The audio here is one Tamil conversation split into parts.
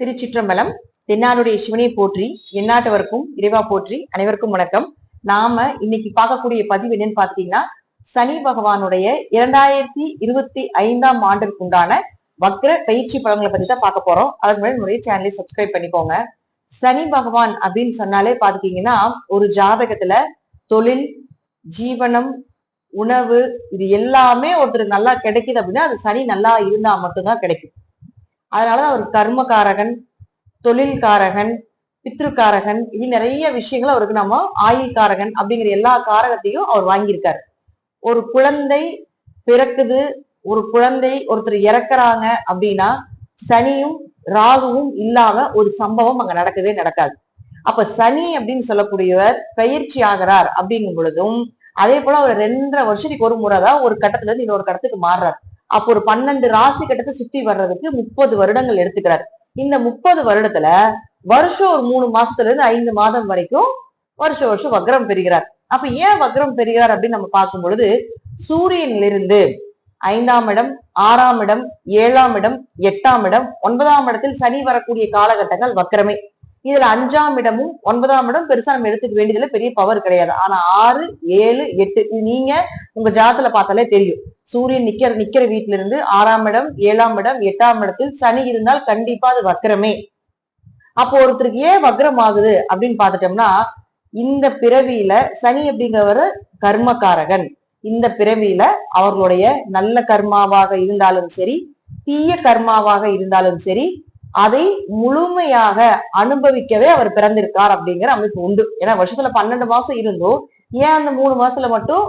திருச்சிற்றம்பலம். தென்னாடுடைய சிவனை போற்றி, எந்நாட்டவருக்கும் இறைவா போற்றி. அனைவருக்கும் வணக்கம். நாம இன்னைக்கு பார்க்கக்கூடிய பதிவு என்னன்னு பாத்தீங்கன்னா, சனி பகவானுடைய 2025ஆம் ஆண்டிற்கு உண்டான வக்ர பயிற்சி பலன்களை பத்தி தான் பார்க்க போறோம். அதுக்கு முன்னாடி நம்முடைய சேனலை சப்ஸ்கிரைப் பண்ணிக்கோங்க. சனி பகவான் அப்படின்னு சொன்னாலே பாத்தீங்கன்னா, ஒரு ஜாதகத்துல தொழில், ஜீவனம், உணவு இது எல்லாமே ஒருத்தருக்கு நல்லா கிடைக்குது அப்படின்னா அது சனி நல்லா இருந்தா மட்டும்தான் கிடைக்கும். அதனாலதான் அவர் கர்மகாரகன், தொழில்காரகன், பித்ருக்காரகன், இப்படி நிறைய விஷயங்கள் அவருக்கு நம்ம ஆயுள் காரகன் அப்படிங்கிற எல்லா காரகத்தையும் அவர் வாங்கியிருக்காரு. ஒரு குழந்தை பிறக்குது, ஒரு குழந்தை ஒருத்தர் இறக்குறாங்க அப்படின்னா சனியும் ராகுவும் இல்லாம ஒரு சம்பவம் அங்க நடக்கவே நடக்காது. அப்ப சனி அப்படின்னு சொல்லக்கூடியவர் பயிற்சி ஆகிறார் அப்படிங்கும் பொழுதும் அதே போல அவர் 2.5 வருஷத்துக்கு ஒரு முறைதான் ஒரு கட்டத்துல இருந்து இன்னொரு கட்டத்துக்கு மாறுறாரு. அப்போ ஒரு 12 ராசி கட்டத்தை சுத்தி வர்றதுக்கு 30 வருடங்கள் எடுத்துக்கிறார். இந்த 30 வருடத்துல வருஷம் ஒரு 3 மாசத்துல இருந்து 5 மாதம் வரைக்கும் வருஷம் வக்ரம் பெறுகிறார். அப்ப ஏன் வக்ரம் பெறுகிறார் அப்படின்னு நம்ம பார்க்கும் பொழுது, சூரியனிலிருந்து 5ஆம் இடம், 6ஆம் இடம், 7ஆம் இடம், 8ஆம் இடம், 9ஆம் இடத்தில் சனி வரக்கூடிய காலகட்டங்கள் வக்ரமே. இதுல 5ஆம் இடமும் 9ஆம் இடம் பெருசா நம்ம எடுத்துக்க வேண்டியதுல பெரிய பவர் கிடையாது. ஆனா 6, 7, 8 இது நீங்க உங்க ஜாதத்துல பார்த்தாலே தெரியும். சூரியன் நிக்கிற வீட்டுல இருந்து 6ஆம் இடம், 7ஆம் இடம், 8ஆம் இடத்தில் சனி இருந்தால் கண்டிப்பா அது வக்ரமே. அப்போ ஒருத்தருக்கு ஏன் வக்ரம் ஆகுது அப்படின்னு பாத்துட்டோம்னா, இந்த பிறவியில சனி அப்படிங்கிறவர் கர்மகாரகன். இந்த பிறவியில அவர்களுடைய நல்ல கர்மாவாக இருந்தாலும் சரி, தீய கர்மாவாக இருந்தாலும் சரி, அதை முழுமையாக அனுபவிக்கவே அவர் பிறந்திருக்கார் அப்படிங்கிற அமைப்பு உண்டு. ஏன்னா வருஷத்துல 12 மாசம் இருந்தும் ஏன் அந்த 3 மாசத்துல மட்டும்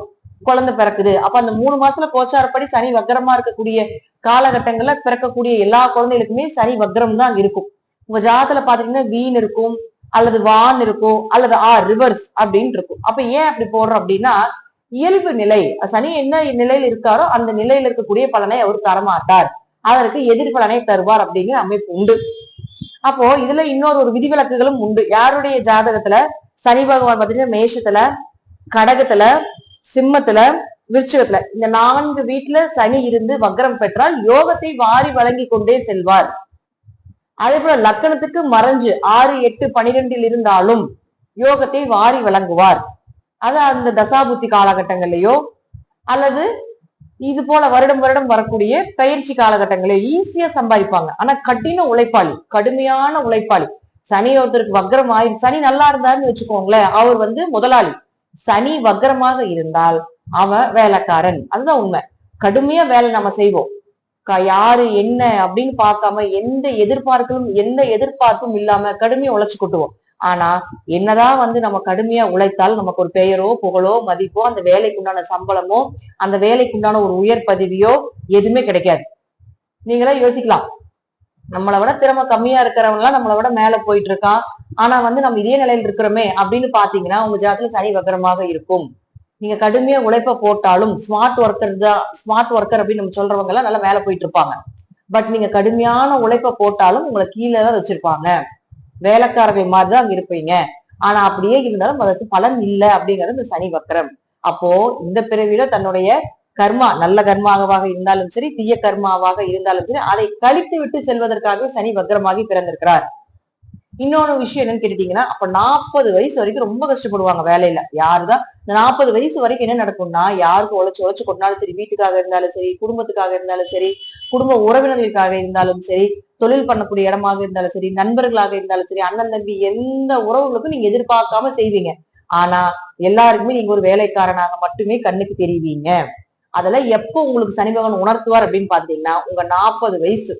குழந்தை பிறக்குது? அப்ப அந்த 3 மாசத்துல கோச்சாரப்படி சனி வக்ரமா இருக்கக்கூடிய காலகட்டங்கள்ல பிறக்கக்கூடிய எல்லா குழந்தைகளுக்குமே சனி வக்ரம் தான் இருக்கும். உங்க ஜாதத்துல பாத்தீங்கன்னா வீண் இருக்கும், அல்லது வான் இருக்கும், அல்லது ரிவர்ஸ் அப்படின்னு இருக்கும். அப்ப ஏன் அப்படி போடுறோம் அப்படின்னா, இயல்பு நிலை சனி என்ன நிலையில் இருக்காரோ அந்த நிலையில இருக்கக்கூடிய பலனை அவர் தரமாட்டார், அதற்கு எதிர்பலனை தருவார் அப்படிங்கிற அமைப்பு உண்டு. அப்போ இதுல இன்னொரு விதிவிலக்குகளும் உண்டு. யாருடைய ஜாதகத்துல சனி பகவான் பாத்தீங்கன்னா மேஷத்துல, கடகத்துல, சிம்மத்துல, விருச்சிகத்துல இந்த 4 வீட்டுல சனி இருந்து வக்ரம் பெற்றால் யோகத்தை வாரி வழங்கி கொண்டே செல்வார். அதே போல லக்கணத்துக்கு மறைஞ்சு 6, 8, 12 இருந்தாலும் யோகத்தை வாரி வழங்குவார். அது அந்த தசாபுத்தி காலகட்டங்கள்லயோ அல்லது இது போல வருடம் வரக்கூடிய பயிற்சி காலகட்டங்களே ஈஸியா சம்பாதிப்பாங்க. ஆனா கடின உழைப்பாளி, கடுமையான உழைப்பாளி. சனி ஒருத்தருக்கு வக்ரம் சனி நல்லா இருந்தாருன்னு வச்சுக்கோங்களேன், அவர் முதலாளி. சனி வக்ரமாக இருந்தால் அவன் வேலைக்காரன். அதுதான் உண்மை. கடுமையா வேலை நம்ம செய்வோம், யாரு என்ன அப்படின்னு பார்க்காம எந்த எதிர்பார்ப்பும் இல்லாம கடுமையா உழைச்சு கொட்டுவோம். ஆனா என்னதான் நம்ம கடுமையா உழைத்தால் நமக்கு ஒரு பெயரோ புகழோ மதிப்போ அந்த வேலைக்கு உண்டான சம்பளமோ அந்த வேலைக்கு உண்டான ஒரு உயர் பதவியோ எதுவுமே கிடைக்காது. நீங்களா யோசிக்கலாம், நம்மளை விட திறமை கம்மியா இருக்கிறவங்க எல்லாம் நம்மளை விட மேல போயிட்டு இருக்கான், ஆனா நம்ம இதே நிலையில இருக்கிறோமே அப்படின்னு பாத்தீங்கன்னா உங்க ஜாதகத்துல சனி வக்ரமாக இருக்கும். நீங்க கடுமையா உழைப்ப போட்டாலும் ஸ்மார்ட் ஒர்க்கர் அப்படின்னு நம்ம சொல்றவங்க எல்லாம் நல்லா மேல போயிட்டு இருப்பாங்க. பட் நீங்க கடுமையான உழைப்ப போட்டாலும் உங்களை கீழே தான் வச்சிருப்பாங்க, வேலைக்காரர்கள் மாதிரிதான் அங்க இருப்பீங்க. ஆனா அப்படியே இருந்தாலும் அதற்கு பலன் இல்லை அப்படிங்கிறது இந்த சனி வக்ரம். அப்போ இந்த பிறவில தன்னுடைய கர்மா நல்ல கர்மாவாக இருந்தாலும் சரி, தீய கர்மாவாக இருந்தாலும் சரி, அதை கழித்து விட்டு செல்வதற்காக சனி வக்ரமாகி பிறந்திருக்கிறார். இன்னொரு விஷயம் என்னன்னு கேட்டீங்கன்னா, அப்ப 40 வயசு வரைக்கும் ரொம்ப கஷ்டப்படுவாங்க வேலையில. யாருதான் இந்த 40 வயசு வரைக்கும் என்ன நடக்கும்னா, யாருக்கு உழைச்சு கொண்டாலும் சரி, வீட்டுக்காக இருந்தாலும் சரி, குடும்பத்துக்காக இருந்தாலும் சரி, குடும்ப உறவினர்களுக்காக இருந்தாலும் சரி, தொழில் பண்ணக்கூடிய இடமாக இருந்தாலும் சரி, நண்பர்களாக இருந்தாலும் சரி, அண்ணன் தம்பி எந்த உறவுகளுக்கும் நீங்க எதிர்பார்க்காம செய்வீங்க. ஆனா எல்லாருக்குமே நீங்க ஒரு வேலைக்காரனாக மட்டுமே கண்ணுக்கு தெரிவிங்க. அதெல்லாம் எப்போ உங்களுக்கு சனி பகவான் உணர்த்துவார் அப்படின்னு பாத்தீங்கன்னா, உங்க 40 வயசு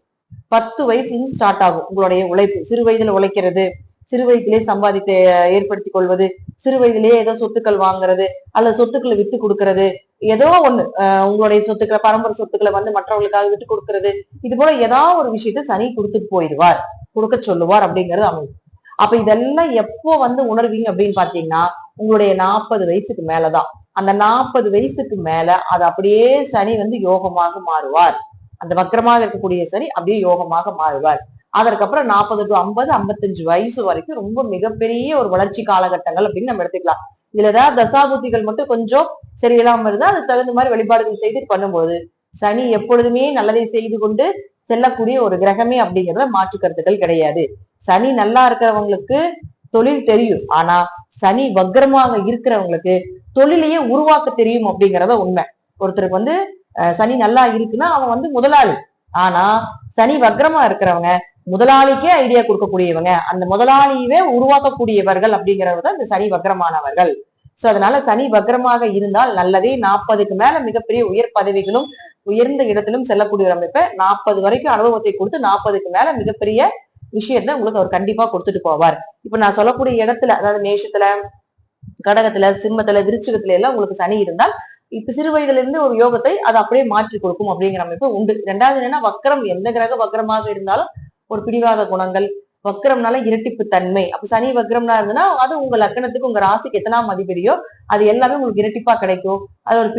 10 வயசுல ஸ்டார்ட் ஆகும் உங்களுடைய உழைப்பு. சிறு வயதுல உழைக்கிறது, சிறு வயதிலே சம்பாதித்து ஏற்படுத்தி கொள்வது, சிறு வயதிலேயே ஏதோ சொத்துக்கள் வாங்குறது அல்லது சொத்துக்களை வித்து கொடுக்கறது, ஏதோ ஒண்ணு உங்களுடைய சொத்துக்களை பரம்பரை சொத்துக்களை மற்றவர்களுக்காக விட்டு கொடுக்கறது, இது போல ஏதாவது ஒரு விஷயத்த சனி கொடுத்துட்டு போயிடுவார், கொடுக்க சொல்லுவார் அப்படிங்கிறது அமைப்பு. அப்ப இதெல்லாம் எப்போ உணர்வீங்க அப்படின்னு பாத்தீங்கன்னா, உங்களுடைய 40 வயசுக்கு மேலதான். அந்த 40 வயசுக்கு மேல அது அப்படியே சனி யோகமாக மாறுவார். அந்த வக்கரமாக இருக்கக்கூடிய சனி அப்படியே யோகமாக மாறுவார். அதற்கப்புறம் 40 to 50, 55 வயசு வரைக்கும் ரொம்ப மிகப்பெரிய ஒரு வளர்ச்சி காலகட்டங்கள் அப்படின்னு நம்ம எடுத்துக்கலாம். இதுல ஏதாவது தசாபுத்திகள் மட்டும் கொஞ்சம் சரியில்லாம இருந்தா அதுக்கு தகுந்த மாதிரி வழிபாடுகள் செய்து பண்ணும்போது சனி எப்பொழுதுமே நல்லதை செய்து கொண்டு செல்லக்கூடிய ஒரு கிரகமே அப்படிங்கிறத மாற்று கருத்துக்கள் கிடையாது. சனி நல்லா இருக்கிறவங்களுக்கு தொழில் தெரியும், ஆனா சனி வக்ரமாக இருக்கிறவங்களுக்கு தொழிலையே உருவாக்க தெரியும் அப்படிங்கிறத உண்மை. ஒருத்தருக்கு வந்து சனி நல்லா இருக்குன்னா அவன் வந்து முதலாளி. ஆனா சனி வக்ரமா இருக்கிறவங்க முதலாளிக்கே ஐடியா கொடுக்கக்கூடியவங்க, அந்த முதலாளியவே உருவாக்கக்கூடியவர்கள் அப்படிங்கிறது இந்த சனி வக்ரமானவர்கள். சோ அதனால சனி வக்ரமாக இருந்தால் நல்லதே. 40க்கு மேல மிகப்பெரிய உயர் பதவிகளும் உயர்ந்த இடத்திலும் செல்லக்கூடிய ஒரு அமைப்பை 40 வரைக்கும் அனுபவத்தை கொடுத்து 40க்கு மேல மிகப்பெரிய விஷயத்த உங்களுக்கு அவர் கண்டிப்பா கொடுத்துட்டு போவார். இப்ப நான் சொல்லக்கூடிய இடத்துல, அதாவது மேஷத்துல, கடகத்துல, சிம்மத்துல, விருச்சிகத்துல எல்லாம் உங்களுக்கு சனி இருந்தால் இப்ப சிறு வயதுல இருந்து ஒரு யோகத்தை அதை அப்படியே மாற்றி கொடுக்கும் அப்படிங்கிற அமைப்பு உண்டு. ரெண்டாவது என்னன்னா, வக்ரம், எந்த கிரக வக்ரமாக இருந்தாலும் ஒரு பிடிவாத குணங்கள், வக்ரம்னால இரட்டிப்பு தன்மை. அப்ப சனி வக்ரம்னா இருந்ததுன்னா அது உங்க லக்னத்துக்கு, உங்க ராசிக்கு எத்தனாம் அதிபதியோ அது எல்லாமே உங்களுக்கு இரட்டிப்பா கிடைக்கும். அது ஒரு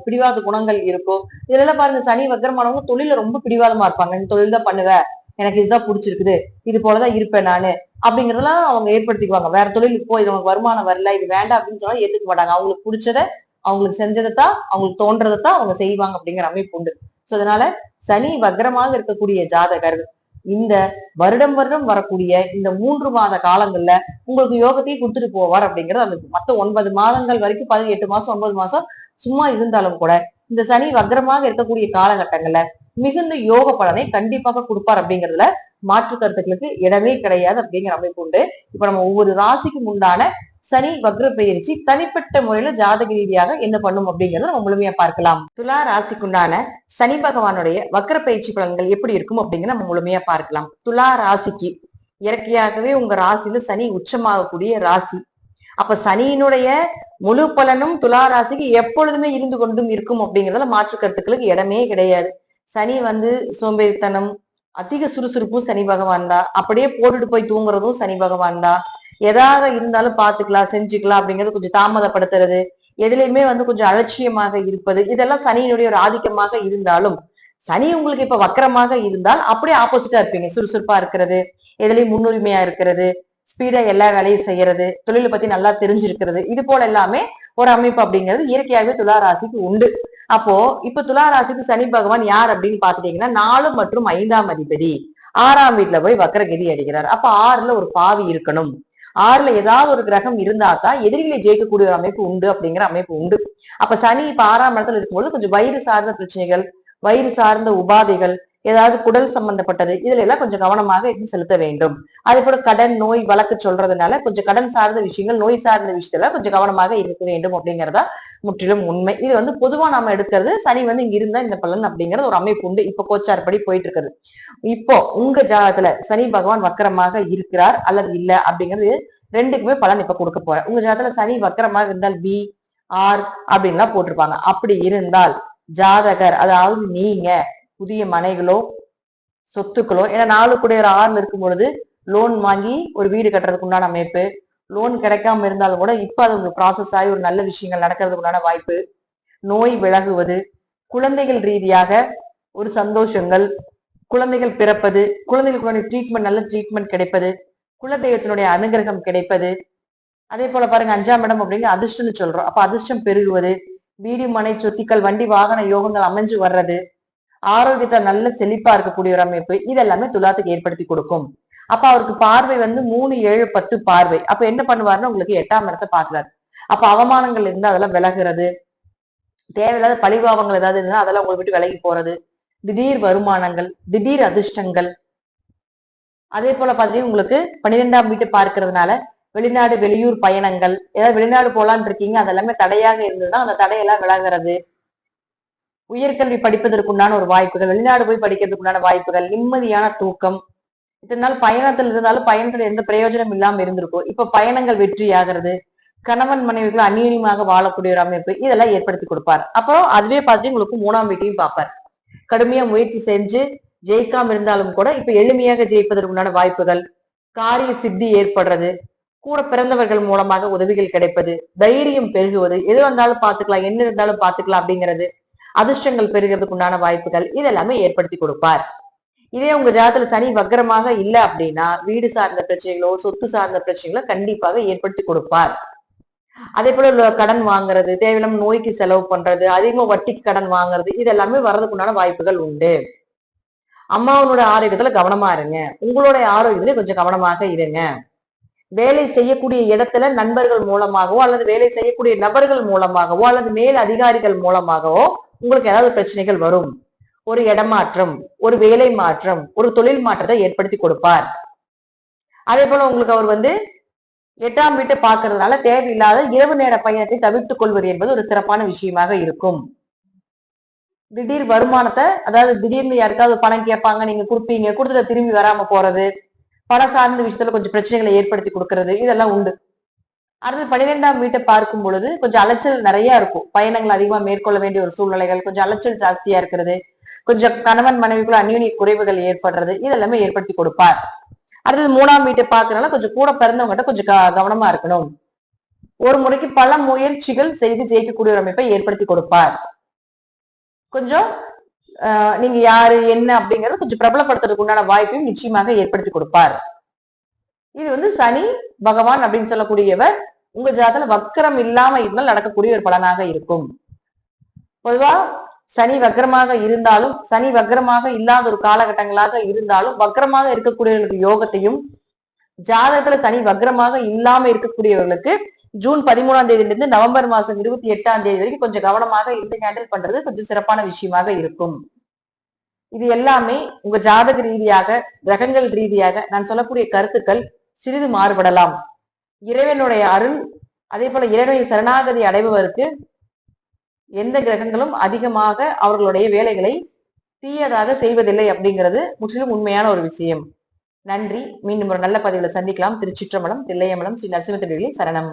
பிடிவாத குணங்கள் இருக்கும். இதுல எல்லாம் பாருங்க, சனி வக்ரமானவங்க தொழில ரொம்ப பிடிவாதமா இருப்பாங்க. இந்த தொழில் தான் பண்ணுவேன், எனக்கு இதுதான் பிடிச்சிருக்குது, இது போலதான் இருப்பேன் நானு அப்படிங்கறதெல்லாம் அவங்க ஏற்படுத்திக்குவாங்க. வேற தொழிலுக்கு போய் இது உங்களுக்கு வருமானம் வரல, இது வேண்டாம் அப்படின்னு சொன்னா ஏத்துக்க மாட்டாங்க. அவங்களுக்கு பிடிச்சதை, அவங்களுக்கு செஞ்சதைத்தான், அவங்களுக்கு தோன்றதைத்தான் அவங்க செய்வாங்க அப்படிங்கிற அமைப்பு உண்டு. சோ அதனால சனி வக்ரமாக இருக்கக்கூடிய ஜாதகர் இந்த வருடம் வருடம் வரக்கூடிய இந்த 3 மாத காலங்கள்ல உங்களுக்கு யோகத்தையும் கொடுத்துட்டு போவார் அப்படிங்கிறது அந்த மத்த 9 மாதங்கள் வரைக்கும் 18 மாசம் 9 மாசம் சும்மா இருந்தாலும் கூட இந்த சனி வக்ரமாக இருக்கக்கூடிய காலகட்டங்கள்ல மிகுந்த யோக பலனை கண்டிப்பாக கொடுப்பார் அப்படிங்கிறதுல மாற்று கருத்துக்களுக்கு இடமே கிடையாது அப்படிங்கிற அமைப்பு உண்டு. இப்ப நம்ம ஒவ்வொரு ராசிக்கும் உண்டான சனி வக்ர பயிற்சி தனிப்பட்ட முறையில ஜாதக ரீதியாக என்ன பண்ணும் அப்படிங்கறத நம்ம முழுமையா பார்க்கலாம். துலா ராசிக்குண்டான சனி பகவானுடைய வக்ர பயிற்சி பலன்கள் எப்படி இருக்கும் அப்படிங்கிற நம்ம முழுமையா பார்க்கலாம். துலா ராசிக்கு இயற்கையாகவே உங்க ராசியில சனி உச்சமாகக்கூடிய ராசி. அப்ப சனியினுடைய முழு பலனும் துலா ராசிக்கு எப்பொழுதுமே இருந்து கொண்டும் இருக்கும் அப்படிங்கிறதுல மாற்று கருத்துக்களுக்கு இடமே கிடையாது. சனி வந்து சோம்பேறித்தனம், அதிக சுறுசுறுப்பும் சனி பகவான் தான். அப்படியே போட்டுட்டு போய் தூங்குறதும் சனி பகவான் தான். எதாவது இருந்தாலும் பாத்துக்கலாம், செஞ்சுக்கலாம் அப்படிங்கிறது கொஞ்சம் தாமதப்படுத்துறது, எதுலையுமே வந்து கொஞ்சம் அலட்சியமாக இருப்பது, இதெல்லாம் சனியினுடைய ஒரு ஆதிக்கமாக இருந்தாலும், சனி உங்களுக்கு இப்ப வக்கரமாக இருந்தால் அப்படியே ஆப்போசிட்டா இருப்பீங்க. சுறுசுறுப்பா இருக்கிறது, எதுலையும் முன்னுரிமையா இருக்கிறது, ஸ்பீடா எல்லா வேலையும் செய்யறது, தொழிலை பத்தி நல்லா தெரிஞ்சிருக்கிறது, இது போல எல்லாமே ஒரு அமைப்பு அப்படிங்கிறது இயற்கையாகவே துலா ராசிக்கு உண்டு. அப்போ இப்ப துலா ராசிக்கு சனி பகவான் யார் அப்படின்னு பாத்துட்டீங்கன்னா 4 மற்றும் 5ஆம் அதிபதி 6ஆம் வீட்டுல போய் வக்ரகதி அடிக்கிறார். அப்ப 6ல ஒரு பாவி இருக்கணும். 6ல ஏதாவது ஒரு கிரகம் இருந்தாதான் எதிரிகளை ஜெயிக்கக்கூடிய ஒரு அமைப்பு உண்டு அப்படிங்கிற அமைப்பு உண்டு. அப்ப சனி இப்ப 6ஆம் இடத்துல இருக்கும்போது கொஞ்சம் வயிறு சார்ந்த பிரச்சனைகள், வயிறு சார்ந்த உபாதைகள், ஏதாவது குடல் சம்பந்தப்பட்டது, இதுல எல்லாம் கொஞ்சம் கவனமாக செலுத்த வேண்டும். அதே போல கடன், நோய் வழக்கு சொல்றதுனால கொஞ்சம் கடன் சார்ந்த விஷயங்கள், நோய் சார்ந்த விஷயத்துல கொஞ்சம் கவனமாக இருக்க வேண்டும் அப்படிங்கிறதா முற்றிலும் உண்மை. இது வந்து பொதுவா நாம எடுக்கிறது, சனி வந்து இங்க இருந்தா இந்த பலன் அப்படிங்கிறது ஒரு அமைப்பு உண்டு. இப்ப கோச்சார் படி போயிட்டு இருக்குது. இப்போ உங்க ஜாதகத்துல சனி பகவான் வக்கரமாக இருக்கிறார் அல்லது இல்ல அப்படிங்கிறது ரெண்டுக்குமே பலன் இப்ப கொடுக்க போறேன். உங்க ஜாதகத்துல சனி வக்கரமாக இருந்தால் பி, ஆர் அப்படின்லாம் போட்டிருப்பாங்க. அப்படி இருந்தால் ஜாதகர், அதாவது நீங்க புதிய மனைகளோ சொத்துக்களோ, ஏன்னா 4 கூட ஒரு 6ல இருக்கும் பொழுது லோன் வாங்கி ஒரு வீடு கட்டுறதுக்கு உண்டான அமைப்பு, லோன் கிடைக்காம இருந்தாலும் கூட இப்ப அது உங்களுக்கு ப்ராசஸ் ஆகி ஒரு நல்ல விஷயங்கள் நடக்கிறதுக்கு உண்டான வாய்ப்பு, நோய் விலகுவது, குழந்தைகள் ரீதியாக ஒரு சந்தோஷங்கள், குழந்தைகள் பிறப்பது, குழந்தைகளுக்கு ட்ரீட்மெண்ட், நல்ல ட்ரீட்மெண்ட் கிடைப்பது, குலதெய்வத்தினுடைய அனுகிரகம் கிடைப்பது. அதே போல பாருங்க 5ஆம் இடம் அப்படின்னு அதிர்ஷ்டம்னு சொல்றோம். அப்ப அதிர்ஷ்டம் பெருகுவது, வீடு மனை சொத்துக்கள் வண்டி வாகன யோகங்கள் அமைஞ்சு வர்றது, ஆரோக்கியத்தை நல்ல செழிப்பா இருக்கக்கூடிய ஒரு அமைப்பு, இதெல்லாமே துலாத்துக்கு ஏற்படுத்தி கொடுக்கும். அப்ப அவருக்கு பார்வை வந்து 3, 7, 10 பார்வை. அப்ப என்ன பண்ணுவாருன்னா உங்களுக்கு 8ஆம் இடத்தை பாக்குறாரு. அப்ப அவமானங்கள் இருந்தா அதெல்லாம் விலகுறது, தேவையில்லாத பழிபாவங்கள் ஏதாவது இருந்தா அதெல்லாம் உங்களை விட்டு விலகி போறது, திடீர் வருமானங்கள், திடீர் அதிர்ஷ்டங்கள். அதே போல பாத்தீங்கன்னா உங்களுக்கு 12ஆம் வீட்டை பார்க்கறதுனால வெளிநாடு வெளியூர் பயணங்கள், ஏதாவது வெளிநாடு போலான்னு இருக்கீங்க, அதெல்லாமே தடையாக இருந்ததுன்னா அந்த தடையெல்லாம் விலகிறது, உயர்கல்வி படிப்பதற்குண்டான ஒரு வாய்ப்புகள், வெளிநாடு போய் படிக்கிறதுக்குண்டான வாய்ப்புகள், நிம்மதியான தூக்கம். இத்தனை நாள் பயணத்தில் இருந்தாலும் பயணத்துல எந்த பிரயோஜனம் இல்லாம இருந்திருக்கும், இப்ப பயணங்கள் வெற்றி ஆகிறது, கணவன் மனைவிகள் அந்நியமாக வாழக்கூடிய ஒரு அமைப்பு, இதெல்லாம் ஏற்படுத்தி கொடுப்பார். அப்புறம் அதுவே பார்த்து உங்களுக்கு 3ஆம் வீட்டையும் பார்ப்பார். கடுமையா முயற்சி செஞ்சு ஜெயிக்காம இருந்தாலும் கூட இப்ப எளிமையாக ஜெயிப்பதற்குண்டான வாய்ப்புகள், காரிய சித்தி ஏற்படுறது, கூட பிறந்தவர்கள் மூலமாக உதவிகள் கிடைப்பது, தைரியம் பெருகுவது, எது வந்தாலும் பாத்துக்கலாம், என்ன இருந்தாலும் பாத்துக்கலாம் அப்படிங்கிறது, அதிர்ஷ்டங்கள் பெறுகிறதுக்கு உண்டான வாய்ப்புகள், இதெல்லாமே ஏற்படுத்தி கொடுப்பார். இதே உங்க ஜாதகத்துல சனி வக்கரமாக இல்லை அப்படின்னா வீடு சார்ந்த பிரச்சனைகளோ சொத்து சார்ந்த பிரச்சனைகளோ கண்டிப்பாக ஏற்படுத்தி கொடுப்பார். அதே போல கடன் வாங்குறது, தேவையில்லாம நோய்க்கு செலவு பண்றது, அதிகமா வட்டிக்கு கடன் வாங்குறது, இதெல்லாமே வர்றதுக்குண்டான வாய்ப்புகள் உண்டு. அம்மாவனோட ஆரோக்கியத்துல கவனமா இருங்க. உங்களுடைய ஆரோக்கியத்துல கொஞ்சம் கவனமாக இருங்க. வேலை செய்யக்கூடிய இடத்துல நண்பர்கள் மூலமாகவோ அல்லது வேலை செய்யக்கூடிய நபர்கள் மூலமாகவோ அல்லது மேல் அதிகாரிகள் மூலமாகவோ உங்களுக்கு ஏதாவது பிரச்சனைகள் வரும். ஒரு இடமாற்றம், ஒரு வேலை மாற்றம், ஒரு தொழில் மாற்றத்தை ஏற்படுத்தி கொடுப்பார். அதே போல உங்களுக்கு அவர் 8ஆம் வீட்டை பார்க்கறதுனால தேவையில்லாத இரவு நேர பயணத்தை தவிர்த்துக் கொள்வது என்பது ஒரு சிறப்பான விஷயமாக இருக்கும். திடீர் வருமானத்தை, அதாவது திடீர்னு யாருக்காவது பணம் கேட்பாங்க, நீங்க கொடுப்பீங்க, கொடுத்துட்டு திரும்பி வராம போறது, பணம் சார்ந்த விஷயத்துல கொஞ்சம் பிரச்சனைகளை ஏற்படுத்தி கொடுக்கறது, இதெல்லாம் உண்டு. அடுத்து 12ஆம் வீட்டை பார்க்கும் பொழுது கொஞ்சம் அலைச்சல் நிறைய இருக்கும். பயணங்கள் அதிகமா மேற்கொள்ள வேண்டிய ஒரு சூழ்நிலைகள், கொஞ்சம் அலைச்சல் ஜாஸ்தியா இருக்கிறது, கொஞ்சம் கணவன் மனைவிக்குள்ள அந்யோன்ய குறைவுகள் ஏற்படுறது, இதெல்லாமே ஏற்படுத்தி கொடுப்பார். அடுத்தது 3ஆம் வீட்டை பார்க்கறதுனால கொஞ்சம் கூட பிறந்தவங்ககிட்ட கொஞ்சம் கவனமா இருக்கணும். ஒரு முறைக்கு பல முயற்சிகள் செய்து ஜெயிக்கக்கூடிய ஒரு அமைப்பை ஏற்படுத்தி கொடுப்பார். கொஞ்சம் நீங்க யாரு என்ன அப்படிங்கறத கொஞ்சம் பிரபலப்படுத்துறதுக்கு உண்டான வாய்ப்பையும் நிச்சயமாக ஏற்படுத்தி கொடுப்பார். இது சனி பகவான் அப்படின்னு சொல்லக்கூடியவர் உங்க ஜாதகத்துல வக்கரம் இல்லாம இருந்தால் நடக்கக்கூடிய ஒரு பலனாக இருக்கும். பொதுவா சனி வக்கரமாக இருந்தாலும், சனி வக்கரமாக இல்லாத ஒரு காலகட்டங்களாக இருந்தாலும், வக்கரமாக இருக்கக்கூடியவர்களுக்கு யோகத்தையும், ஜாதகத்துல சனி வக்கரமாக இல்லாம இருக்கக்கூடியவர்களுக்கு ஜூன் 13ஆம் தேதியிலிருந்து நவம்பர் மாசம் 28ஆம் தேதி வரைக்கும் கொஞ்சம் கவனமாக இருந்து ஹேண்டில் பண்றது கொஞ்சம் சிறப்பான விஷயமாக இருக்கும். இது எல்லாமே உங்க ஜாதக ரீதியாக, கிரகங்கள் ரீதியாக நான் சொல்லக்கூடிய கருத்துக்கள் சிறிது மாறுபடலாம். இறைவனுடைய அருள், அதே போல இறைவனை சரணாகதி அடைபவருக்கு எந்த கிரகங்களும் அதிகமாக அவர்களுடைய வேலைகளை தீயதாக செய்வதில்லை அப்படிங்கிறது முற்றிலும் உண்மையான ஒரு விஷயம். நன்றி. மீண்டும் ஒரு நல்ல பதிவுல சந்திக்கலாம். திருச்சிற்றம்பலம், தில்லையம்பலம், ஸ்ரீ நரசிம்ம திருவடிகளே சரணம்.